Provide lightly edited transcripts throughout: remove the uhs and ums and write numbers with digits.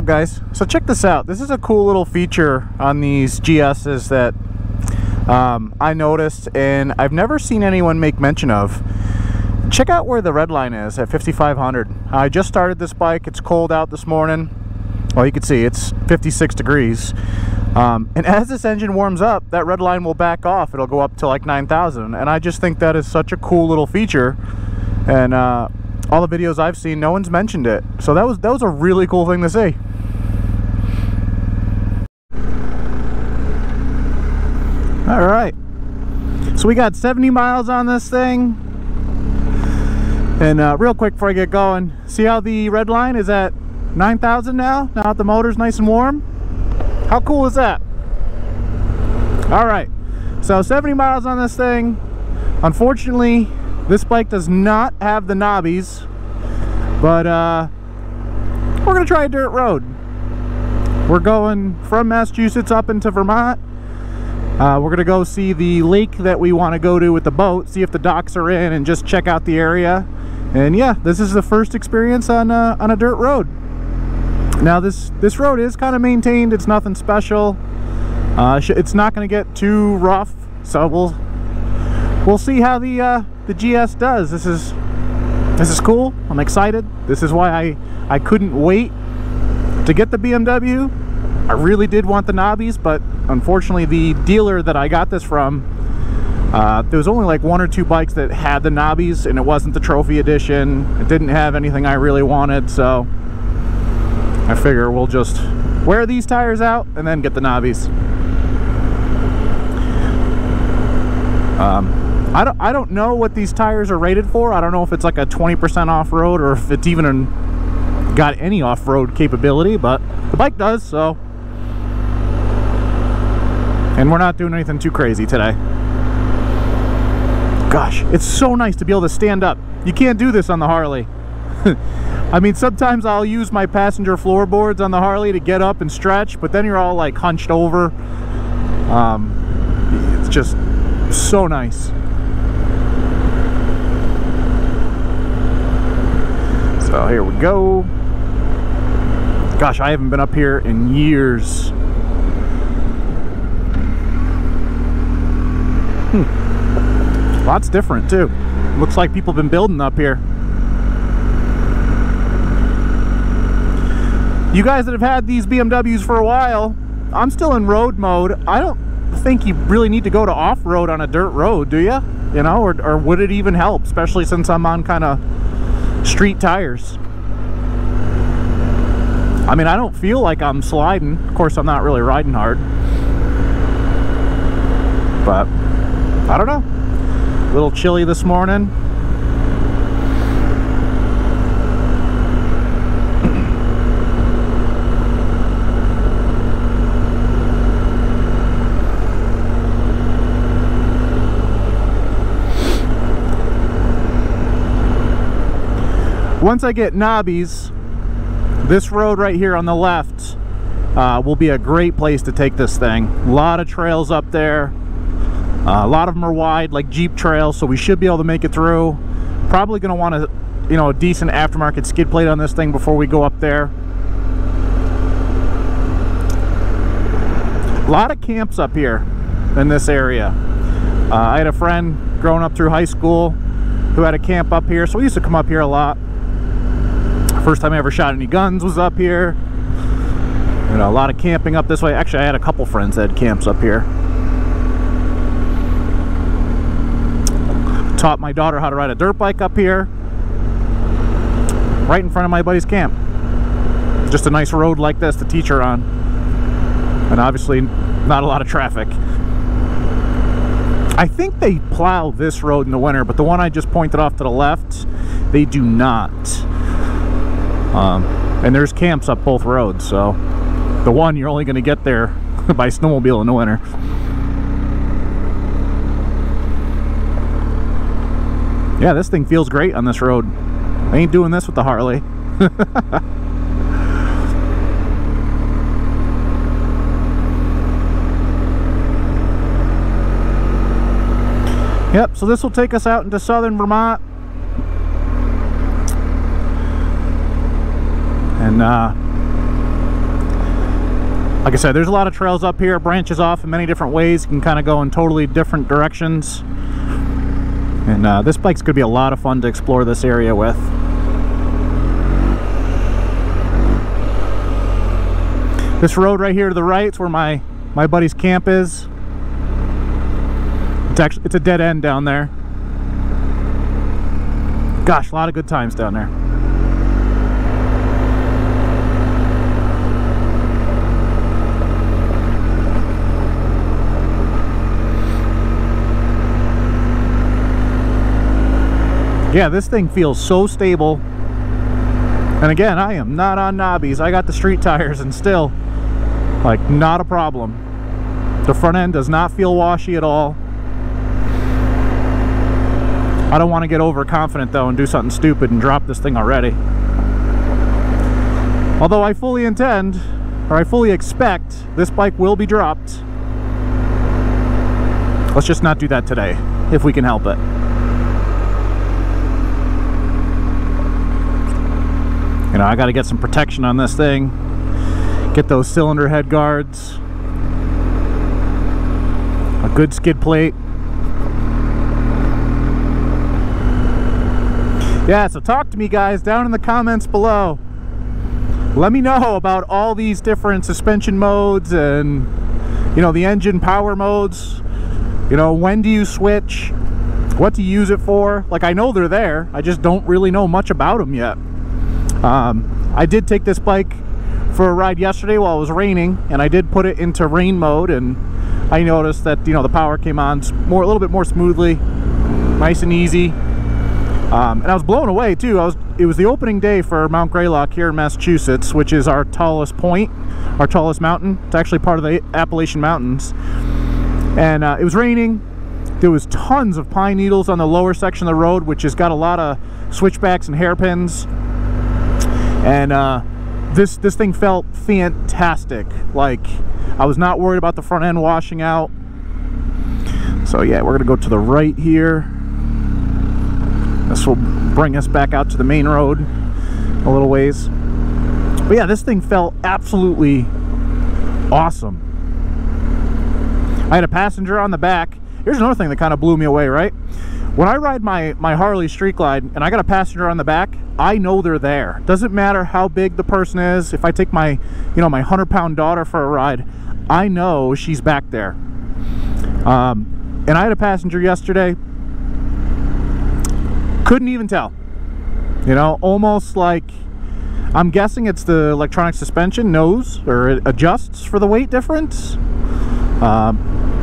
guys? So check this out. This is a cool little feature on these GS's that I noticed and I've never seen anyone make mention of. Check out where the red line is at 5,500. I just started this bike. It's cold out this morning. Well, you can see it's 56 degrees. And as this engine warms up, that red line will back off. It'll go up to like 9,000. And I just think that is such a cool little feature. And all the videos I've seen, no one's mentioned it. So that was a really cool thing to see. All right. So we got 70 miles on this thing. And real quick before I get going, see how the red line is at 9,000 now? Now that the motor's nice and warm? How cool is that? All right, so 70 miles on this thing. Unfortunately, this bike does not have the knobbies, but we're gonna try a dirt road. We're going from Massachusetts up into Vermont. We're gonna go see the lake that we want to go to with the boat, see if the docks are in, and just check out the area. And yeah, this is the first experience on a dirt road. Now this road is kind of maintained. It's nothing special. It's not going to get too rough, so we'll see how the GS does. This is cool. I'm excited. This is why I couldn't wait to get the BMW. I really did want the knobbies, but unfortunately the dealer that I got this from, there was only like 1 or 2 bikes that had the knobbies, and it wasn't the trophy edition. It didn't have anything I really wanted, so I figure we'll just wear these tires out and then get the knobbies. I don't know what these tires are rated for. I don't know if it's like a 20% off-road or if it's even got any off-road capability, but the bike does, so. And we're not doing anything too crazy today. Gosh, it's so nice to be able to stand up. You can't do this on the Harley. I mean, sometimes I'll use my passenger floorboards on the Harley to get up and stretch, but then you're all like hunched over. It's just so nice. So here we go. Gosh, I haven't been up here in years. Lots different too. Looks like people have been building up here. You guys that have had these BMWs for a while, I'm still in road mode. I don't think you really need to go to off-road on a dirt road, do you? You know, or would it even help, especially since I'm on kind of street tires? I mean, I don't feel like I'm sliding. Of course, I'm not really riding hard. But, I don't know. A little chilly this morning. Once I get knobbies, this road right here on the left will be a great place to take this thing. A lot of trails up there. A lot of them are wide, like Jeep trails, so we should be able to make it through. Probably going to want a decent aftermarket skid plate on this thing before we go up there. A lot of camps up here in this area. I had a friend growing up through high school who had a camp up here, so we used to come up here a lot. First time I ever shot any guns was up here. You know, a lot of camping up this way. Actually, I had a couple friends that had camps up here. Taught my daughter how to ride a dirt bike up here, right in front of my buddy's camp. Just a nice road like this to teach her on, and obviously not a lot of traffic. I think they plow this road in the winter, but the one I just pointed off to the left, they do not. And there's camps up both roads, so the one you're only going to get there by snowmobile in the winter. Yeah, this thing feels great on this road. I ain't doing this with the Harley. Yep, so this will take us out into southern Vermont. And Like I said, there's a lot of trails up here, branches off in many different ways. You can kind of go in totally different directions. And this bike's going to be a lot of fun to explore this area with. This road right here to the right is where my buddy's camp is. It's a dead end down there. Gosh, a lot of good times down there. Yeah, this thing feels so stable. And again, I am not on knobbies. I got the street tires and still, like, not a problem. The front end does not feel washy at all. I don't want to get overconfident though and do something stupid and drop this thing already. Although I fully intend, or I fully expect, this bike will be dropped. Let's just not do that today, if we can help it. You know, I got to get some protection on this thing. Get those cylinder head guards. A good skid plate. Yeah, so talk to me, guys, down in the comments below. Let me know about all these different suspension modes and, you know, the engine power modes. You know, when do you switch? What to use it for? Like, I know they're there. I just don't really know much about them yet. I did take this bike for a ride yesterday while it was raining, and I did put it into rain mode, and I noticed that, you know, the power came on a little bit more smoothly, nice and easy. And I was blown away too. It was the opening day for Mount Greylock here in Massachusetts, which is our tallest point, our tallest mountain. It's actually part of the Appalachian Mountains. And it was raining. There was tons of pine needles on the lower section of the road, which has got a lot of switchbacks and hairpins. And this thing felt fantastic. Like, I was not worried about the front end washing out. So yeah, we're gonna go to the right here. This will bring us back out to the main road a little ways. But yeah, this thing felt absolutely awesome. I had a passenger on the back. Here's another thing that kind of blew me away, right? When I ride my Harley Street Glide and I got a passenger on the back, I know they're there. Doesn't matter how big the person is. If I take my, you know, my 100-pound daughter for a ride, I know she's back there. And I had a passenger yesterday. Couldn't even tell. You know, almost like, I'm guessing it's the electronic suspension knows or it adjusts for the weight difference.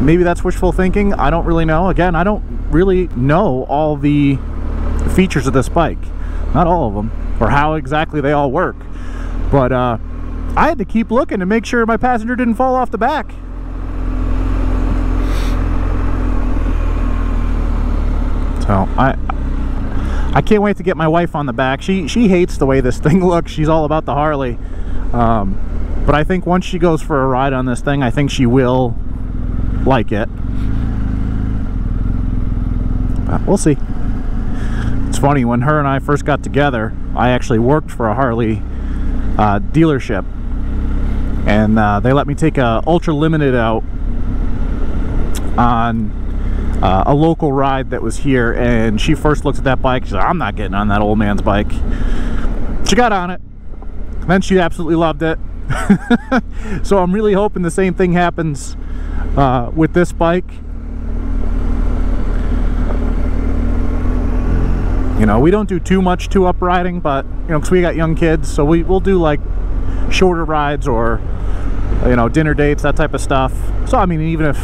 Maybe that's wishful thinking. I don't really know. Again, I don't really know all the features of this bike. Not all of them, or how exactly they all work. But I had to keep looking to make sure my passenger didn't fall off the back. So I can't wait to get my wife on the back. She hates the way this thing looks. She's all about the Harley. But I think once she goes for a ride on this thing, I think she will like it. But we'll see. It's funny, when her and I first got together, I actually worked for a Harley dealership. And they let me take a Ultra Limited out on a local ride that was here, and she first looked at that bike. She said, I'm not getting on that old man's bike. She got on it, then she absolutely loved it. So I'm really hoping the same thing happens with this bike. You know, we don't do too much two-up riding, but, you know, because we got young kids, so we'll do like shorter rides or, you know, dinner dates, that type of stuff. So I mean, even if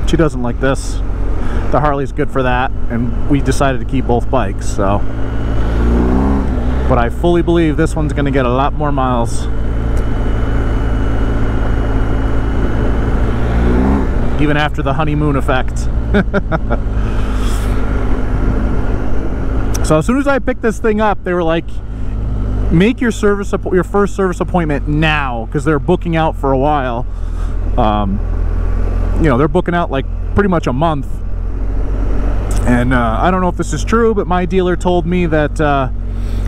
she doesn't like this, the Harley's good for that, and we decided to keep both bikes. So, but I fully believe this one's going to get a lot more miles, even after the honeymoon effect. So as soon as I picked this thing up, they were like, make your first service appointment now, because they're booking out for a while. You know, they're booking out like pretty much a month. And I don't know if this is true, but my dealer told me that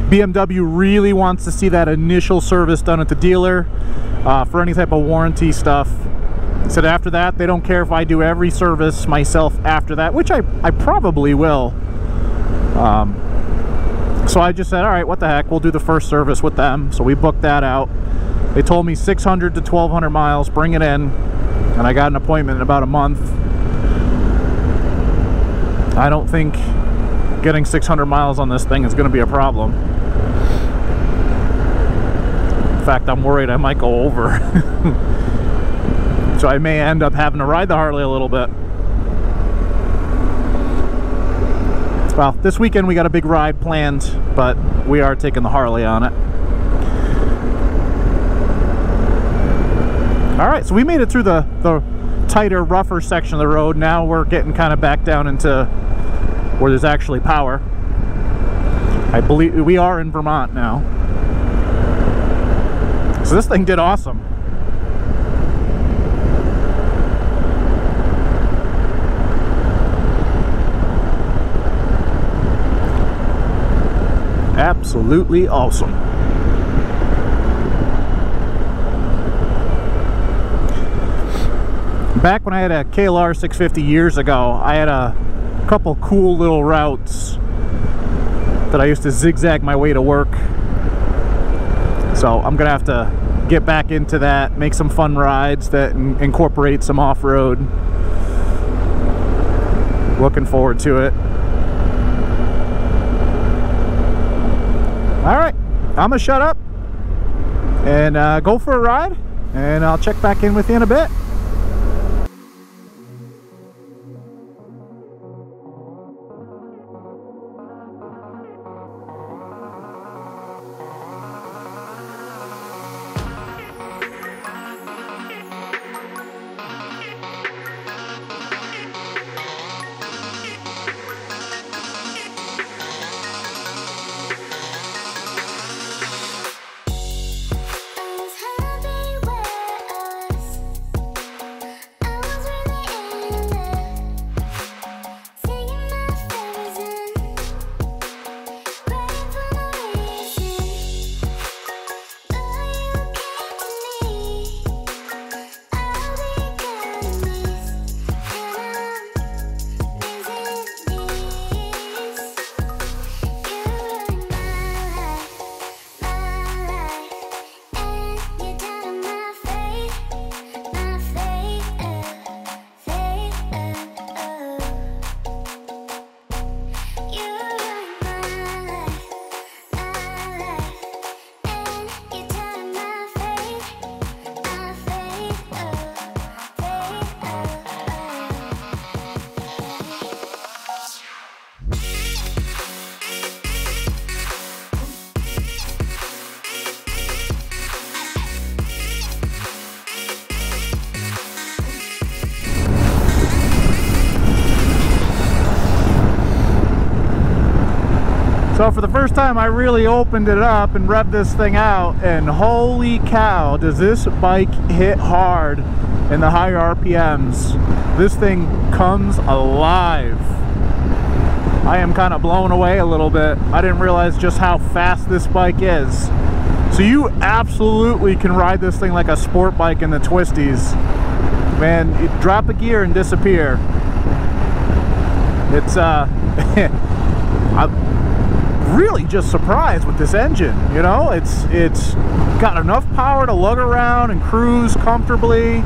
BMW really wants to see that initial service done at the dealer. for any type of warranty stuff. He said after that, they don't care if I do every service myself after that, which I probably will. So I just said, all right, what the heck, we'll do the first service with them. So we booked that out. They told me 600 to 1,200 miles, bring it in. And I got an appointment in about a month. I don't think getting 600 miles on this thing is going to be a problem. In fact, I'm worried I might go over. So I may end up having to ride the Harley a little bit. Well, this weekend we got a big ride planned, but we are taking the Harley on it. Alright, so we made it through the tighter, rougher section of the road. Now we're getting kind of back down into where there's actually power. I believe we are in Vermont now. So this thing did awesome. Absolutely awesome. Back when I had a KLR 650 years ago, I had a couple cool little routes that I used to zigzag my way to work. So I'm gonna have to get back into that, make some fun rides that incorporate some off-road. Looking forward to it. Alright, I'm gonna shut up and go for a ride, and I'll check back in with you in a bit. So for the first time I really opened it up and revved this thing out, and holy cow, does this bike hit hard in the higher RPMs. This thing comes alive. I am kind of blown away a little bit. I didn't realize just how fast this bike is. So you absolutely can ride this thing like a sport bike in the twisties. Man, you drop a gear and disappear. It's I'm really just surprised with this engine, you know? It's got enough power to lug around and cruise comfortably,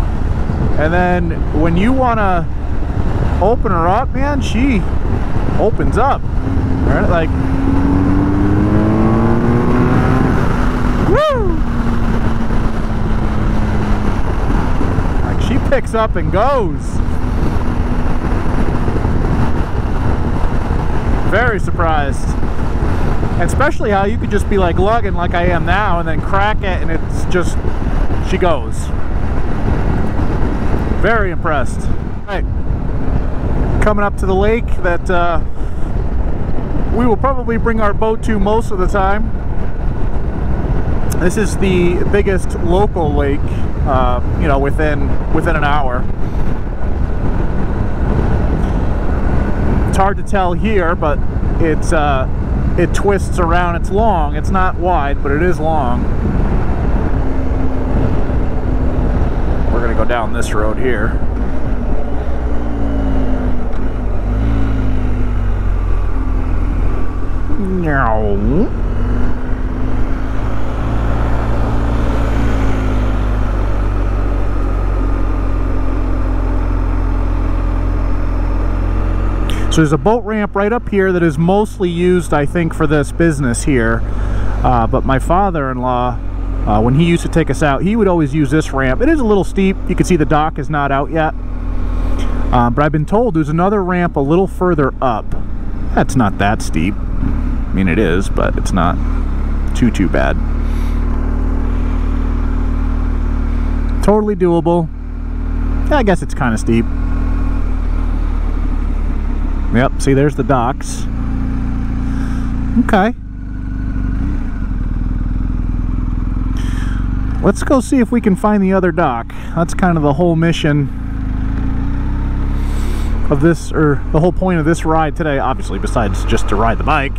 and then when you want to open her up, man, she opens up, right? Like, woo! Like, she picks up and goes. Very surprised. And especially how you could just be like lugging like I am now and then crack it and it's just, she goes. Very impressed. All right, coming up to the lake that we will probably bring our boat to most of the time. This is the biggest local lake, you know, within an hour. It's hard to tell here, but it's it twists around. It's long. It's not wide, but it is long. we're gonna go down this road here. No. So there's a boat ramp right up here that is mostly used, I think, for this business here. But my father-in-law, when he used to take us out, he would always use this ramp. It is a little steep. You can see the dock is not out yet. But I've been told there's another ramp a little further up. That's not that steep. I mean, it is, but it's not too bad. Totally doable. Yeah, I guess it's kind of steep. Yep, see, there's the docks. Okay. Let's go see if we can find the other dock. That's kind of the whole mission of this, or the whole point of this ride today, obviously, besides just to ride the bike.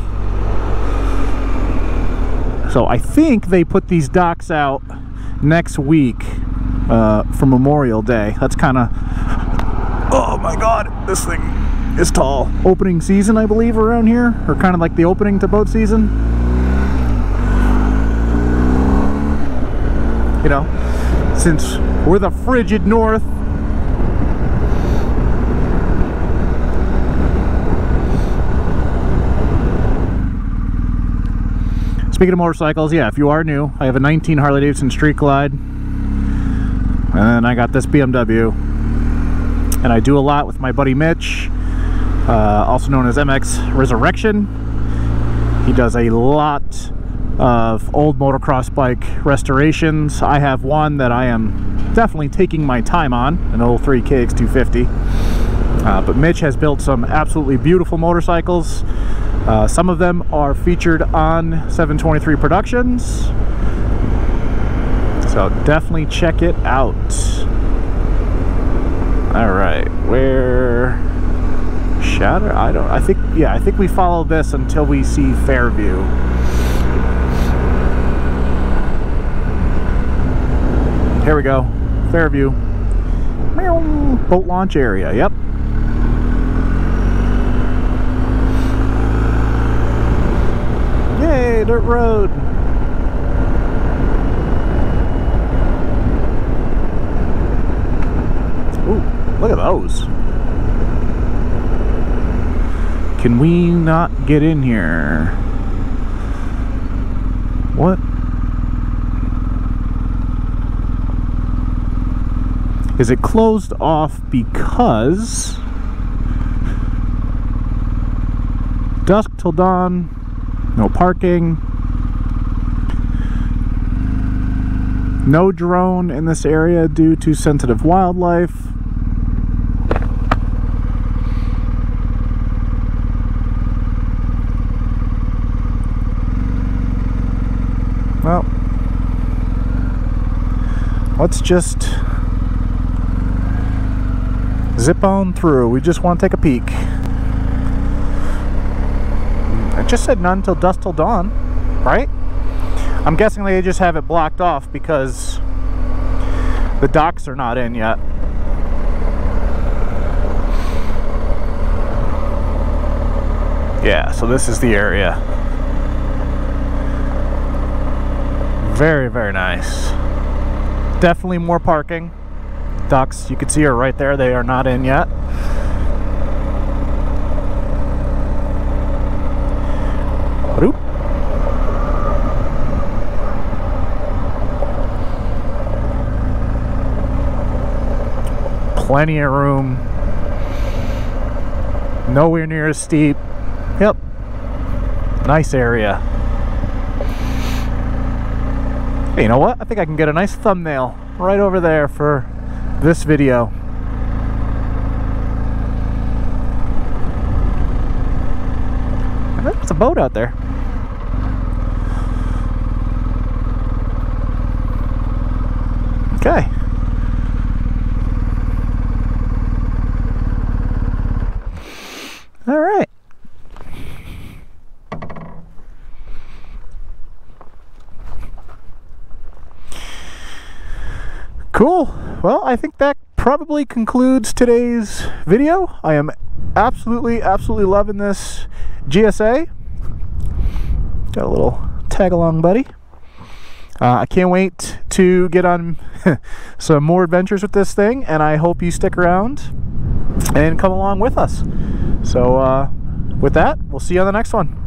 So I think they put these docks out next week for Memorial Day. That's kind of, oh my god, this thing is tall. Opening season, I believe, around here, or kind of like the opening to boat season. You know, since we're the frigid north. Speaking of motorcycles, yeah, if you are new, I have a 19 Harley-Davidson Street Glide, and I got this BMW, and I do a lot with my buddy Mitch, also known as MX Resurrection. He does a lot of old motocross bike restorations. I have one that I am definitely taking my time on, an 03 KX250. But Mitch has built some absolutely beautiful motorcycles. Some of them are featured on 723 Productions, so definitely check it out. All right, where Shatter? I think we follow this until we see Fairview. Here we go, Fairview. Boat launch area, yep. Yay, dirt road. Ooh, look at those. Can we not get in here? What? Is it closed off because dusk till dawn, no parking, no drone in this area due to sensitive wildlife. Well, let's just zip on through. We just want to take a peek. I just said none till dusk till dawn, right? I'm guessing they just have it blocked off because the docks are not in yet. Yeah, so this is the area. Very, very nice. Definitely more parking. Docks, you can see are right there. They are not in yet. Oop. Plenty of room. Nowhere near as steep. Yep. Nice area. Hey, you know what? I think I can get a nice thumbnail right over there for this video. There's a boat out there. Okay. All right. Cool. Well, I think that probably concludes today's video. I am absolutely loving this GSA. Got a little tag along buddy. I can't wait to get on some more adventures with this thing, and I hope you stick around and come along with us. So with that, we'll see you on the next one.